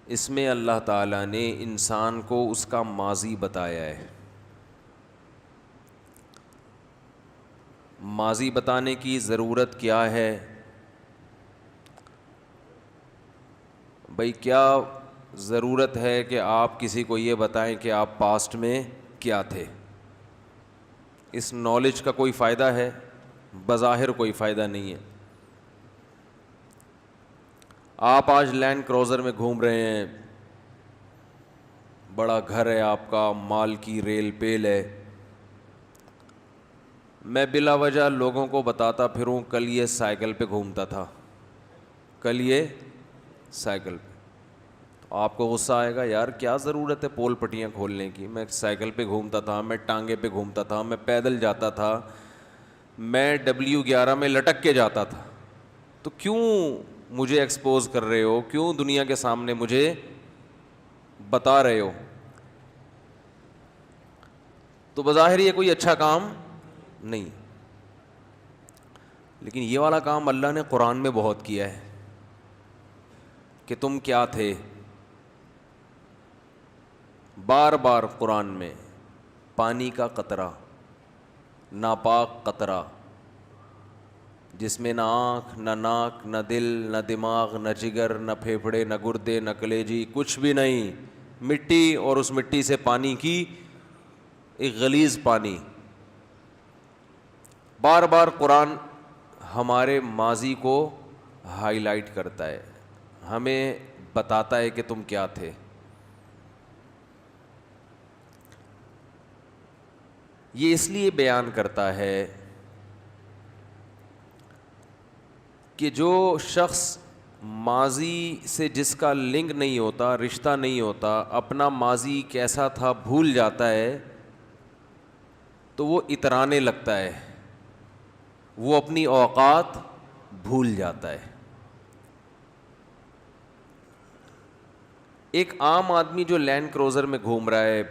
اس میں اللہ تعالیٰ نے انسان کو اس کا ماضی بتایا ہے. ماضی بتانے کی ضرورت کیا ہے؟ بھائی کیا ضرورت ہے کہ آپ کسی کو یہ بتائیں کہ آپ پاسٹ میں کیا تھے؟ اس نالج کا کوئی فائدہ ہے؟ بظاہر کوئی فائدہ نہیں ہے. آپ آج لینڈ کروزر میں گھوم رہے ہیں، بڑا گھر ہے آپ کا، مال کی ریل پیل ہے. میں بلا وجہ لوگوں کو بتاتا پھروں کل یہ سائیکل پہ گھومتا تھا، کل یہ سائیکل پہ. تو آپ کو غصہ آئے گا، یار کیا ضرورت ہے پول پٹیاں کھولنے کی، میں سائیکل پہ گھومتا تھا، میں ٹانگے پہ گھومتا تھا، میں پیدل جاتا تھا، میں W11 میں لٹک کے جاتا تھا. تو کیوں مجھے ایکسپوز کر رہے ہو؟ کیوں دنیا کے سامنے مجھے بتا رہے ہو؟ تو بظاہر یہ کوئی اچھا کام نہیں، لیکن یہ والا کام اللہ نے قرآن میں بہت کیا ہے کہ تم کیا تھے. بار بار قرآن میں پانی کا قطرہ، ناپاک قطرہ جس میں نہ آنکھ نہ ناک نہ دل نہ دماغ نہ جگر نہ پھیپھڑے نہ گردے نہ کلیجی، کچھ بھی نہیں، مٹی، اور اس مٹی سے پانی کی ایک غلیظ پانی. بار بار قرآن ہمارے ماضی کو ہائی لائٹ کرتا ہے، ہمیں بتاتا ہے کہ تم کیا تھے. یہ اس لیے بیان کرتا ہے کہ جو شخص ماضی سے جس کا لنک نہیں ہوتا، رشتہ نہیں ہوتا، اپنا ماضی کیسا تھا بھول جاتا ہے تو وہ اترانے لگتا ہے، وہ اپنی اوقات بھول جاتا ہے. ایک عام آدمی جو لینڈ کروزر میں گھوم رہا ہے،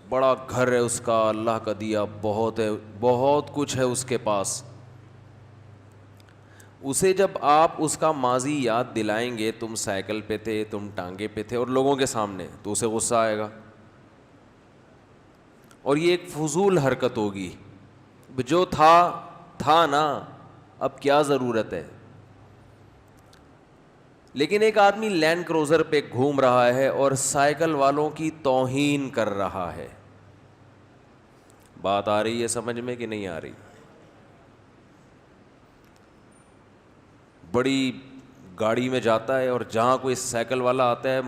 بڑا گھر ہے اس کا، اللہ کا دیا، بہت ہے، بہت کچھ ہے اس کے پاس، اسے جب آپ اس کا ماضی یاد دلائیں گے، تم سائیکل پہ تھے، تم ٹانگے پہ تھے، اور لوگوں کے سامنے، تو اسے غصہ آئے گا، اور یہ ایک فضول حرکت ہوگی. جو تھا نا، اب کیا ضرورت ہے؟ لیکن ایک آدمی لینڈ کروزر پہ گھوم رہا ہے اور سائیکل والوں کی توہین کر رہا ہے. بات آ رہی ہے سمجھ میں کہ نہیں آ رہی؟ بڑی گاڑی میں جاتا ہے اور جہاں کوئی سائیکل والا آتا ہے،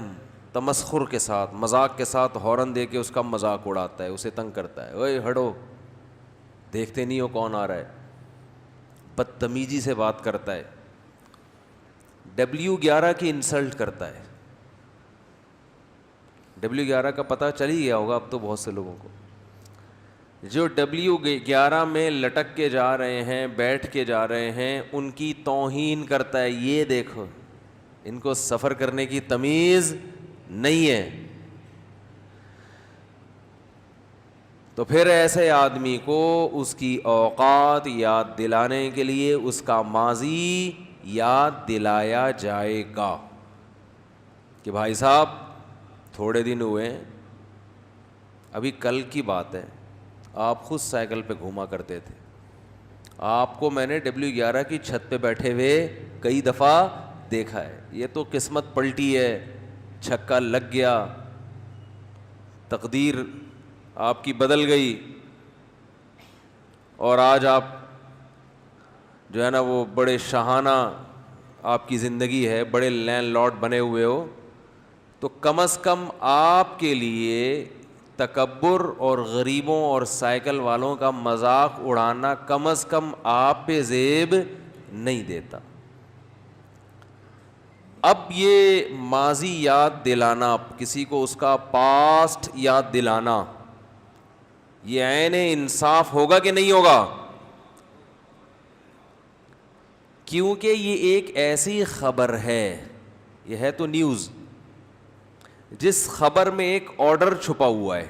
تمسخر کے ساتھ، مذاق کے ساتھ ہارن دے کے اس کا مذاق اڑاتا ہے، اسے تنگ کرتا ہے، اوئے ہٹو، دیکھتے نہیں ہو کون آ رہا ہے، بدتمیزی سے بات کرتا ہے، W11 کی انسلٹ کرتا ہے. W11 کا پتہ چل ہی گیا ہوگا اب تو بہت سے لوگوں کو. جو W11 میں لٹک کے جا رہے ہیں، بیٹھ کے جا رہے ہیں، ان کی توہین کرتا ہے. یہ دیکھو، ان کو سفر کرنے کی تمیز نہیں ہے. تو پھر ایسے آدمی کو اس کی اوقات یاد دلانے کے لیے اس کا ماضی یاد دلایا جائے گا کہ بھائی صاحب تھوڑے دن ہوئے، ابھی کل کی بات ہے، آپ خود سائیکل پہ گھوما کرتے تھے، آپ کو میں نے W11 کی چھت پہ بیٹھے ہوئے کئی دفعہ دیکھا ہے. یہ تو قسمت پلٹی ہے، چھکا لگ گیا، تقدیر آپ کی بدل گئی، اور آج آپ جو ہے نا وہ بڑے شاہانہ آپ کی زندگی ہے، بڑے لینڈ لارڈ بنے ہوئے ہو. تو کم از کم آپ کے لیے تکبر اور غریبوں اور سائیکل والوں کا مذاق اڑانا کم از کم آپ پہ زیب نہیں دیتا. اب یہ ماضی یاد دلانا، کسی کو اس کا پاسٹ یاد دلانا، یہ عین انصاف ہوگا کہ نہیں ہوگا؟ کیونکہ یہ ایک ایسی خبر ہے، یہ ہے تو نیوز، جس خبر میں ایک آرڈر چھپا ہوا ہے.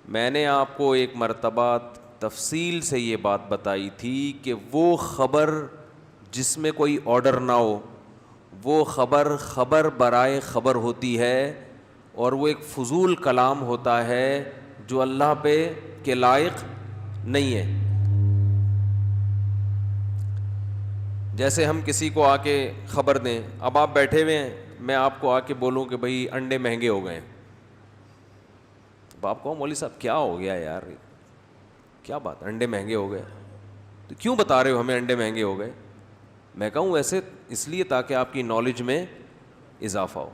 میں نے آپ کو ایک مرتبہ تفصیل سے یہ بات بتائی تھی کہ وہ خبر جس میں کوئی آرڈر نہ ہو، وہ خبر برائے خبر ہوتی ہے اور وہ ایک فضول کلام ہوتا ہے جو اللہ پہ کے لائق نہیں ہے. جیسے ہم کسی کو آ کے خبر دیں, اب آپ بیٹھے ہوئے ہیں, میں آپ کو آ کے بولوں کہ بھائی انڈے مہنگے ہو گئے ہیں, اب آپ کہو مولوی صاحب کیا ہو گیا یار, کیا بات انڈے مہنگے ہو گئے, تو کیوں بتا رہے ہو ہمیں انڈے مہنگے ہو گئے؟ میں کہوں ایسے اس لیے تاکہ آپ کی نالج میں اضافہ ہو.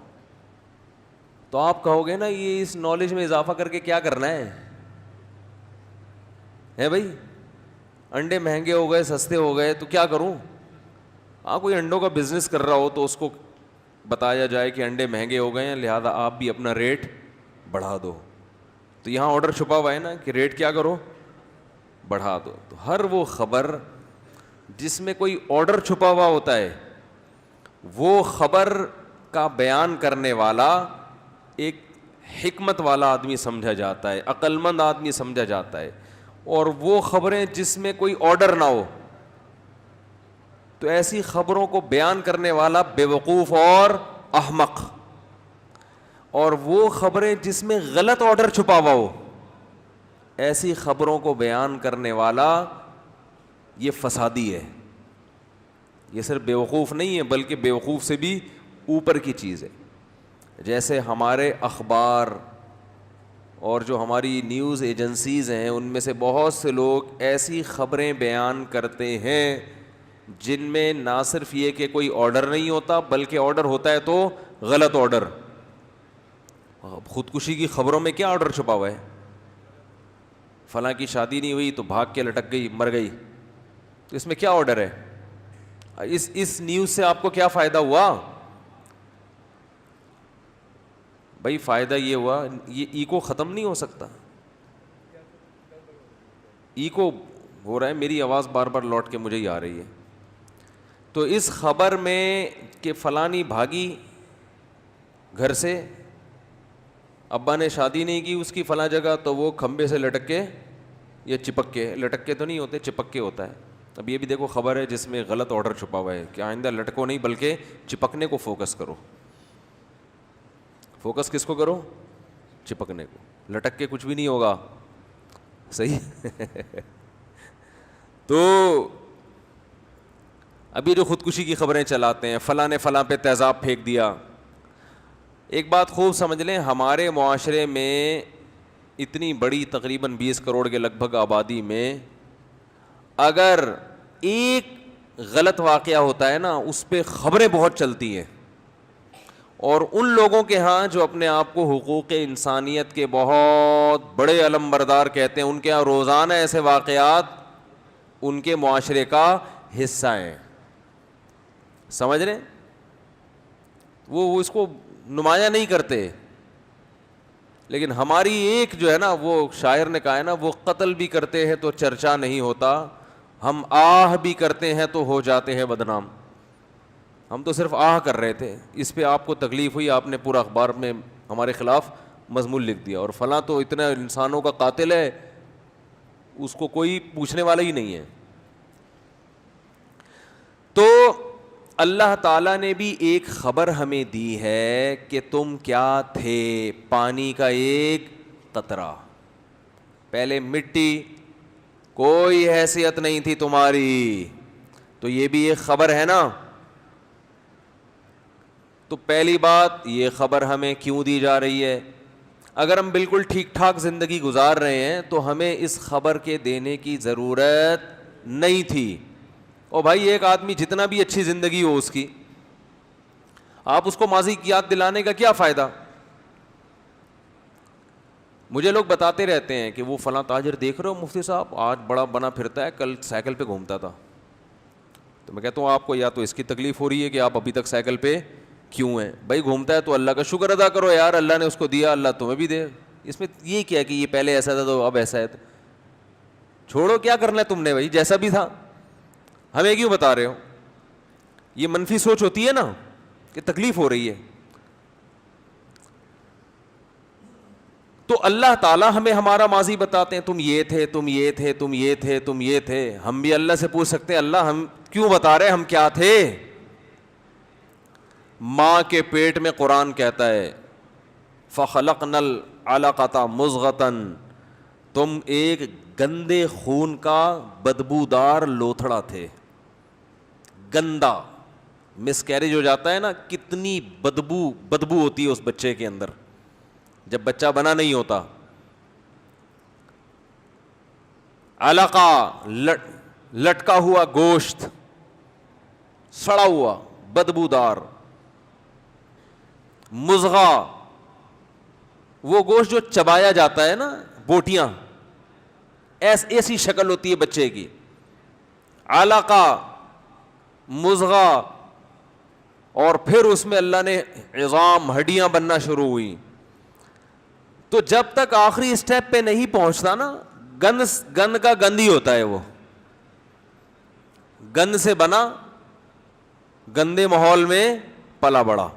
تو آپ کہو گے نا یہ اس نالج میں اضافہ کر کے کیا کرنا ہے بھائی, انڈے مہنگے ہو گئے سستے ہو گئے تو کیا کروں؟ ہاں کوئی انڈوں کا بزنس کر رہا ہو تو اس کو بتایا جائے کہ انڈے مہنگے ہو گئے ہیں لہذا آپ بھی اپنا ریٹ بڑھا دو. تو یہاں آرڈر چھپا ہوا ہے نا کہ ریٹ کیا کرو, بڑھا دو. تو ہر وہ خبر جس میں کوئی آرڈر چھپا ہوا ہوتا ہے, وہ خبر کا بیان کرنے والا ایک حکمت والا آدمی سمجھا جاتا ہے, عقل مند آدمی سمجھا جاتا ہے. اور وہ خبریں جس میں کوئی آرڈر نہ ہو تو ایسی خبروں کو بیان کرنے والا بیوقوف اور احمق. اور وہ خبریں جس میں غلط آرڈر چھپا ہوا ہو, ایسی خبروں کو بیان کرنے والا یہ فسادی ہے. یہ صرف بیوقوف نہیں ہے بلکہ بیوقوف سے بھی اوپر کی چیز ہے. جیسے ہمارے اخبار اور جو ہماری نیوز ایجنسیز ہیں ان میں سے بہت سے لوگ ایسی خبریں بیان کرتے ہیں جن میں نہ صرف یہ کہ کوئی آرڈر نہیں ہوتا بلکہ آرڈر ہوتا ہے تو غلط آرڈر. خودکشی کی خبروں میں کیا آرڈر چھپا ہوا ہے؟ فلاں کی شادی نہیں ہوئی تو بھاگ کے لٹک گئی, مر گئی, تو اس میں کیا آرڈر ہے؟ اس نیوز سے آپ کو کیا فائدہ ہوا بھائی؟ فائدہ یہ ہوا, یہ ایکو ختم نہیں ہو سکتا, ایکو ہو رہا ہے, میری آواز بار بار لوٹ کے مجھے ہی آ رہی ہے. تو اس خبر میں کہ فلانی بھاگی گھر سے, ابا نے شادی نہیں کی اس کی فلاں جگہ, تو وہ کھمبے سے لٹک کے یا چپک کے, لٹک کے تو نہیں ہوتے چپک کے ہوتا ہے. اب یہ بھی دیکھو خبر ہے جس میں غلط آرڈر چھپا ہوا ہے کہ آئندہ لٹکو نہیں بلکہ چپکنے کو فوکس کرو. فوکس کس کو کرو؟ چپکنے کو. لٹک کے کچھ بھی نہیں ہوگا, صحیح. تو ابھی جو خودکشی کی خبریں چلاتے ہیں, فلاں نے فلاں پہ تیزاب پھینک دیا. ایک بات خوب سمجھ لیں, ہمارے معاشرے میں اتنی بڑی تقریباً 20 کروڑ کے لگ بھگ آبادی میں اگر ایک غلط واقعہ ہوتا ہے نا اس پہ خبریں بہت چلتی ہیں. اور ان لوگوں کے ہاں جو اپنے آپ کو حقوق انسانیت کے بہت بڑے علم بردار کہتے ہیں, ان کے ہاں روزانہ ایسے واقعات ان کے معاشرے کا حصہ ہیں. سمجھ رہے ہیں؟ وہ اس کو نمایاں نہیں کرتے, لیکن ہماری ایک جو ہے نا, وہ شاعر نے کہا ہے نا, وہ قتل بھی کرتے ہیں تو چرچا نہیں ہوتا, ہم آہ بھی کرتے ہیں تو ہو جاتے ہیں بدنام. ہم تو صرف آہ کر رہے تھے, اس پہ آپ کو تکلیف ہوئی, آپ نے پورا اخبار میں ہمارے خلاف مضمون لکھ دیا, اور فلاں تو اتنا انسانوں کا قاتل ہے اس کو کوئی پوچھنے والا ہی نہیں ہے. تو اللہ تعالیٰ نے بھی ایک خبر ہمیں دی ہے کہ تم کیا تھے, پانی کا ایک قطرہ. پہلے مٹی, کوئی حیثیت نہیں تھی تمہاری, تو یہ بھی ایک خبر ہے نا. تو پہلی بات, یہ خبر ہمیں کیوں دی جا رہی ہے؟ اگر ہم بالکل ٹھیک ٹھاک زندگی گزار رہے ہیں تو ہمیں اس خبر کے دینے کی ضرورت نہیں تھی. اور بھائی ایک آدمی جتنا بھی اچھی زندگی ہو اس کی, آپ اس کو ماضی کی یاد دلانے کا کیا فائدہ؟ مجھے لوگ بتاتے رہتے ہیں کہ وہ فلاں تاجر دیکھ رہے ہو مفتی صاحب, آج بڑا بنا پھرتا ہے, کل سائیکل پہ گھومتا تھا. تو میں کہتا ہوں آپ کو یا تو اس کی تکلیف ہو رہی ہے کہ آپ ابھی تک سائیکل پہ کیوں ہیں. بھائی گھومتا ہے تو اللہ کا شکر ادا کرو یار, اللہ نے اس کو دیا, اللہ تمہیں بھی دے. اس میں یہ کیا کہ یہ پہلے ایسا تھا تو اب ایسا ہے, چھوڑو کیا کرنا ہے تم نے بھائی, جیسا بھی تھا. ہمیں کیوں بتا رہے ہو؟ یہ منفی سوچ ہوتی ہے نا کہ تکلیف ہو رہی ہے. تو اللہ تعالیٰ ہمیں ہمارا ماضی بتاتے ہیں, تم یہ تھے, تم یہ تھے, تم یہ تھے, تم یہ تھے. ہم بھی اللہ سے پوچھ سکتے ہیں اللہ ہم کیوں بتا رہے, ہم کیا تھے؟ ماں کے پیٹ میں قرآن کہتا ہے فَخَلَقْنَا الْعَلَقَةَ مُضْغَةً، تم ایک گندے خون کا بدبودار لوتھڑا تھے. گندا مس کیریج ہو جاتا ہے نا، کتنی بدبو ہوتی ہے اس بچے کے اندر جب بچہ بنا نہیں ہوتا. علقہ لٹکا ہوا گوشت، سڑا ہوا بدبودار. مضغہ وہ گوشت جو چبایا جاتا ہے نا، بوٹیاں، ایسی شکل ہوتی ہے بچے کی. علقہ، مضغہ، اور پھر اس میں اللہ نے عظام، ہڈیاں بننا شروع ہوئی. تو جب تک آخری اسٹیپ پہ نہیں پہنچتا نا، گند کا گند ہی ہوتا ہے. وہ گند سے بنا، گندے ماحول میں پلا بڑا.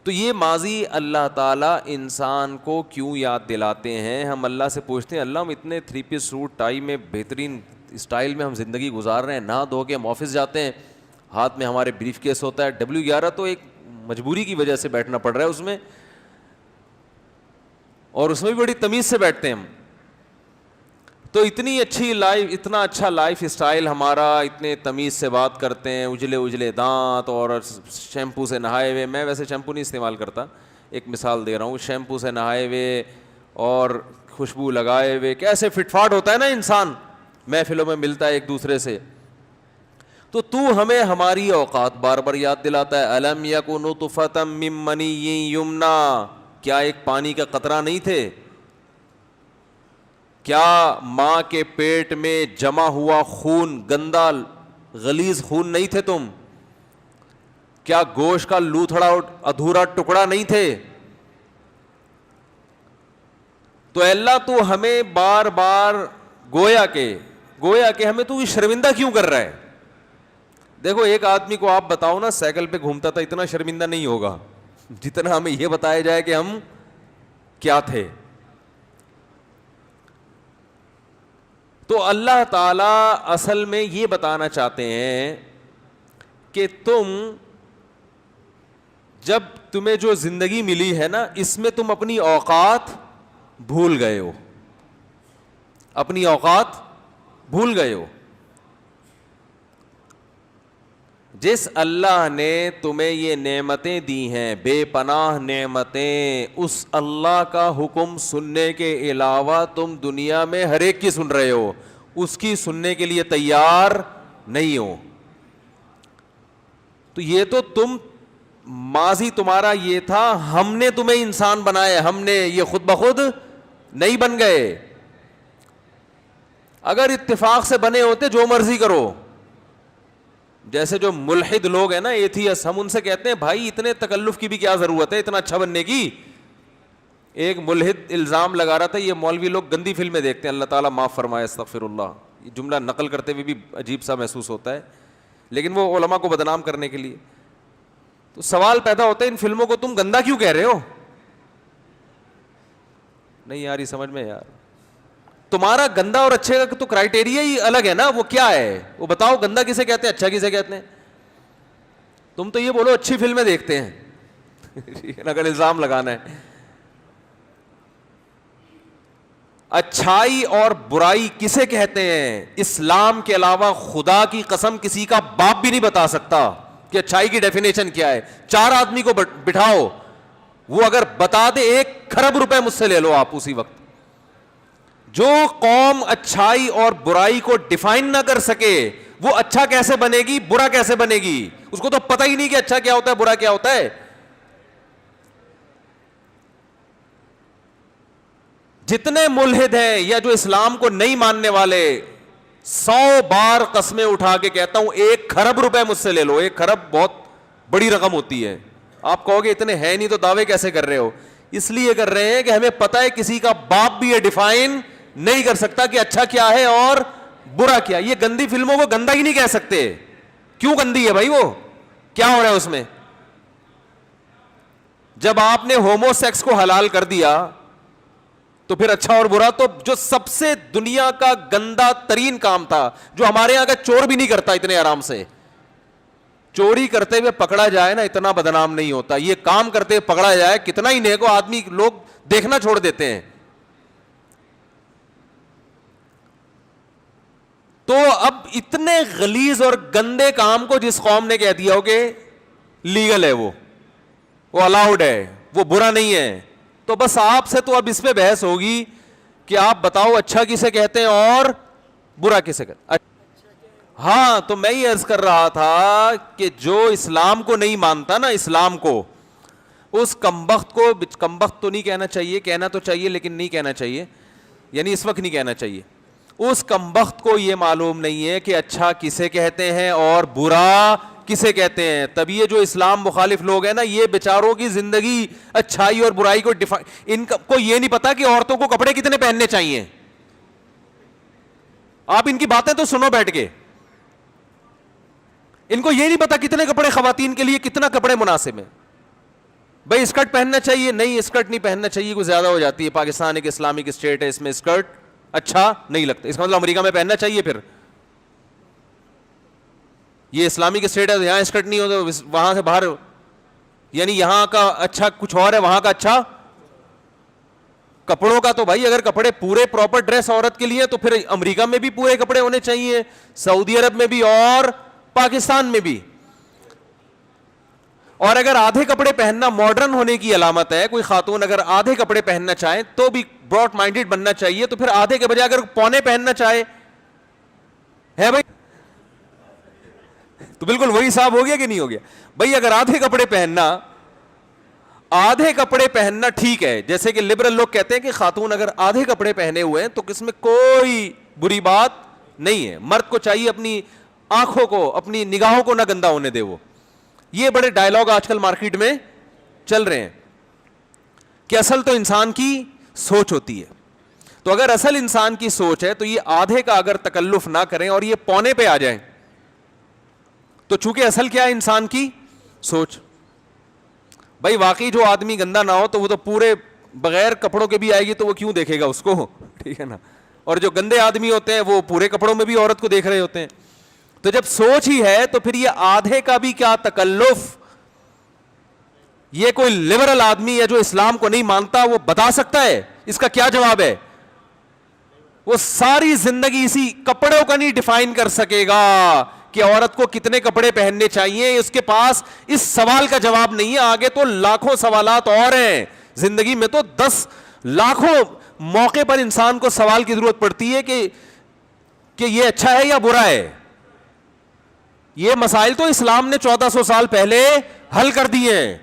تو یہ ماضی اللہ تعالیٰ انسان کو کیوں یاد دلاتے ہیں؟ ہم اللہ سے پوچھتے ہیں اللہ ہم اتنے 3 پیس سوٹ ٹائی میں بہترین اسٹائل میں ہم زندگی گزار رہے ہیں، نہا دھو کے ہم آفس جاتے ہیں، ہاتھ میں ہمارے بریف کیس ہوتا ہے. W11 تو ایک مجبوری کی وجہ سے بیٹھنا پڑ رہا ہے اس میں، اور اس میں بھی بڑی تمیز سے بیٹھتے ہیں ہم. تو اتنی اچھی لائف، اتنا اچھا لائف اسٹائل ہمارا، اتنے تمیز سے بات کرتے ہیں، اجلے دانت اور شیمپو سے نہائے ہوئے. میں ویسے شیمپو نہیں استعمال کرتا، ایک مثال دے رہا ہوں. شیمپو سے نہائے ہوئے اور خوشبو لگائے ہوئے، کیسے فٹ فاٹ ہوتا ہے نا انسان، محفلوں میں ملتا ہے ایک دوسرے سے. تو ہمیں ہماری اوقات بار بار یاد دلاتا ہے. الم یکن نطفۃ من منی یمنی، کیا ایک پانی کا قطرہ نہیں تھے؟ کیا ماں کے پیٹ میں جمع ہوا خون، گندا غلیظ خون نہیں تھے تم؟ کیا گوشت کا لوتھڑا ادھورا ٹکڑا نہیں تھے؟ تو اللہ تو ہمیں بار بار گویا کہ ہمیں تو شرمندہ کیوں کر رہا ہے؟ دیکھو ایک آدمی کو آپ بتاؤ نا سائیکل پہ گھومتا تھا، اتنا شرمندہ نہیں ہوگا جتنا ہمیں یہ بتایا جائے کہ ہم کیا تھے. تو اللہ تعالیٰ اصل میں یہ بتانا چاہتے ہیں کہ جب تمہیں جو زندگی ملی ہے نا، اس میں تم اپنی اوقات بھول گئے ہو، اپنی اوقات بھول گئے ہو. جس اللہ نے تمہیں یہ نعمتیں دی ہیں، بے پناہ نعمتیں، اس اللہ کا حکم سننے کے علاوہ تم دنیا میں ہر ایک کی سن رہے ہو، اس کی سننے کے لیے تیار نہیں ہو. تو یہ تو ماضی تمہارا یہ تھا، ہم نے تمہیں انسان بنایا، ہم نے، یہ خود بخود نہیں بن گئے. اگر اتفاق سے بنے ہوتے جو مرضی کرو، جیسے جو ملحد لوگ ہیں نا، ایتھیس، ہم ان سے کہتے ہیں بھائی اتنے تکلف کی بھی کیا ضرورت ہے اتنا اچھا بننے کی. ایک ملحد الزام لگا رہا تھا یہ مولوی لوگ گندی فلمیں دیکھتے ہیں، اللہ تعالیٰ معاف فرمائے، استغفر اللہ. یہ جملہ نقل کرتے ہوئے بھی عجیب سا محسوس ہوتا ہے، لیکن وہ علماء کو بدنام کرنے کے لیے. تو سوال پیدا ہوتا ہے ان فلموں کو تم گندا کیوں کہہ رہے ہو؟ نہیں یار یہ سمجھ میں، یار تمہارا گندا اور اچھے کا تو کرائٹیریا ہی الگ ہے نا. وہ کیا ہے وہ بتاؤ، گندا کسے کہتے ہیں، اچھا کسے کہتے ہیں؟ تم تو یہ بولو اچھی فلمیں دیکھتے ہیں اگر الزام لگانا ہے. اچھائی اور برائی کسے کہتے ہیں؟ اسلام کے علاوہ خدا کی قسم کسی کا باپ بھی نہیں بتا سکتا کہ اچھائی کی ڈیفینیشن کیا ہے. 4 آدمی کو بٹھاؤ، وہ اگر بتا دے 1 کھرب روپے مجھ سے لے لو آپ اسی وقت. جو قوم اچھائی اور برائی کو ڈیفائن نہ کر سکے وہ اچھا کیسے بنے گی، برا کیسے بنے گی؟ اس کو تو پتہ ہی نہیں کہ اچھا کیا ہوتا ہے، برا کیا ہوتا ہے. جتنے ملحد ہیں یا جو اسلام کو نہیں ماننے والے، 100 بار قسمیں اٹھا کے کہتا ہوں 1 کھرب روپے مجھ سے لے لو. 1 کھرب بہت بڑی رقم ہوتی ہے. آپ کہو گے اتنے ہیں نہیں تو دعوے کیسے کر رہے ہو؟ اس لیے کر رہے ہیں کہ ہمیں پتہ ہے کسی کا باپ بھی یہ ڈیفائن نہیں کر سکتا کہ اچھا کیا ہے اور برا کیا. یہ گندی فلموں کو گندا ہی نہیں کہہ سکتے. کیوں گندی ہے بھائی؟ وہ کیا ہو رہا ہے اس میں؟ جب آپ نے ہومو سیکس کو حلال کر دیا تو پھر اچھا اور برا، تو جو سب سے دنیا کا گندا ترین کام تھا، جو ہمارے یہاں کا چور بھی نہیں کرتا اتنے آرام سے، چوری کرتے ہوئے پکڑا جائے نا اتنا بدنام نہیں ہوتا, یہ کام کرتے ہوئے پکڑا جائے کتنا ہی نیک ہو آدمی لوگ دیکھنا چھوڑ دیتے ہیں. تو اب اتنے غلیظ اور گندے کام کو جس قوم نے کہہ دیا ہو کہ لیگل ہے, وہ الاؤڈ ہے, وہ برا نہیں ہے, تو بس آپ سے تو اب اس پہ بحث ہوگی کہ آپ بتاؤ اچھا کسے کہتے ہیں اور برا کسے کہتے ہیں. ہاں تو میں یہ عرض کر رہا تھا کہ جو اسلام کو نہیں مانتا نا, اسلام کو, اس کمبخت کو, کمبخت تو نہیں کہنا چاہیے, کہنا تو چاہیے لیکن نہیں کہنا چاہیے, یعنی اس وقت نہیں کہنا چاہیے, اس کمبخت کو یہ معلوم نہیں ہے کہ اچھا کسے کہتے ہیں اور برا کسے کہتے ہیں. تب یہ جو اسلام مخالف لوگ ہیں نا, یہ بیچاروں کی زندگی اچھائی اور برائی کو ان کو یہ نہیں پتا کہ عورتوں کو کپڑے کتنے پہننے چاہیے. آپ ان کی باتیں تو سنو بیٹھ کے, ان کو یہ نہیں پتا کتنے کپڑے خواتین کے لیے, کتنا کپڑے مناسب ہیں. بھائی اسکرٹ پہننا چاہیے, نہیں اسکرٹ نہیں پہننا چاہیے, کوئی زیادہ ہو جاتی ہے. پاکستان ایک اسلامک اسٹیٹ ہے, اس میں اسکرٹ اچھا نہیں لگتا, اس کا مطلب امریکہ میں پہننا چاہیے. پھر یہ اسلامک اسٹیٹ ہے, یہاں اسکرٹ نہیں ہو تو وہاں سے باہر, یعنی یہاں کا اچھا کچھ اور ہے, وہاں کا اچھا کپڑوں کا. تو بھائی اگر کپڑے پورے پراپر ڈریس عورت کے لیے, تو پھر امریکہ میں بھی پورے کپڑے ہونے چاہیے, سعودی عرب میں بھی اور پاکستان میں بھی. اور اگر آدھے کپڑے پہننا ماڈرن ہونے کی علامت ہے, کوئی خاتون اگر آدھے کپڑے پہننا چاہے تو بھی براڈ مائنڈیڈ بننا چاہیے, تو پھر آدھے کے بجائے اگر پونے پہننا چاہے ہے بھائی, تو بالکل وہی حساب ہو گیا کہ نہیں ہو گیا. بھائی اگر آدھے کپڑے پہننا ٹھیک ہے, جیسے کہ لبرل لوگ کہتے ہیں کہ خاتون اگر آدھے کپڑے پہنے ہوئے ہیں تو اس میں کوئی بری بات نہیں ہے, مرد کو چاہیے اپنی آنکھوں کو, اپنی نگاہوں کو نہ گندا ہونے دے. وہ یہ بڑے ڈائلاگ آج کل مارکیٹ میں چل رہے ہیں کہ اصل تو انسان کی سوچ ہوتی ہے. تو اگر اصل انسان کی سوچ ہے تو یہ آدھے کا اگر تکلف نہ کریں اور یہ پونے پہ آ جائیں, تو چونکہ اصل کیا ہے انسان کی سوچ. بھائی واقعی جو آدمی گندا نہ ہو تو وہ تو پورے بغیر کپڑوں کے بھی آئے گی, تو وہ کیوں دیکھے گا اس کو, ٹھیک ہے نا. اور جو گندے آدمی ہوتے ہیں وہ پورے کپڑوں میں بھی عورت کو دیکھ رہے ہوتے ہیں. تو جب سوچ ہی ہے تو پھر یہ آدھے کا بھی کیا تکلف. یہ کوئی لبرل آدمی ہے جو اسلام کو نہیں مانتا, وہ بتا سکتا ہے اس کا کیا جواب ہے. وہ ساری زندگی اسی کپڑوں کا نہیں ڈیفائن کر سکے گا کہ عورت کو کتنے کپڑے پہننے چاہیے, اس کے پاس اس سوال کا جواب نہیں ہے. آگے تو لاکھوں سوالات اور ہیں زندگی میں, تو 10 لاکھوں موقع پر انسان کو سوال کی ضرورت پڑتی ہے کہ یہ اچھا ہے یا برا ہے. یہ مسائل تو اسلام نے 1400 سال پہلے حل کر دیے ہیں.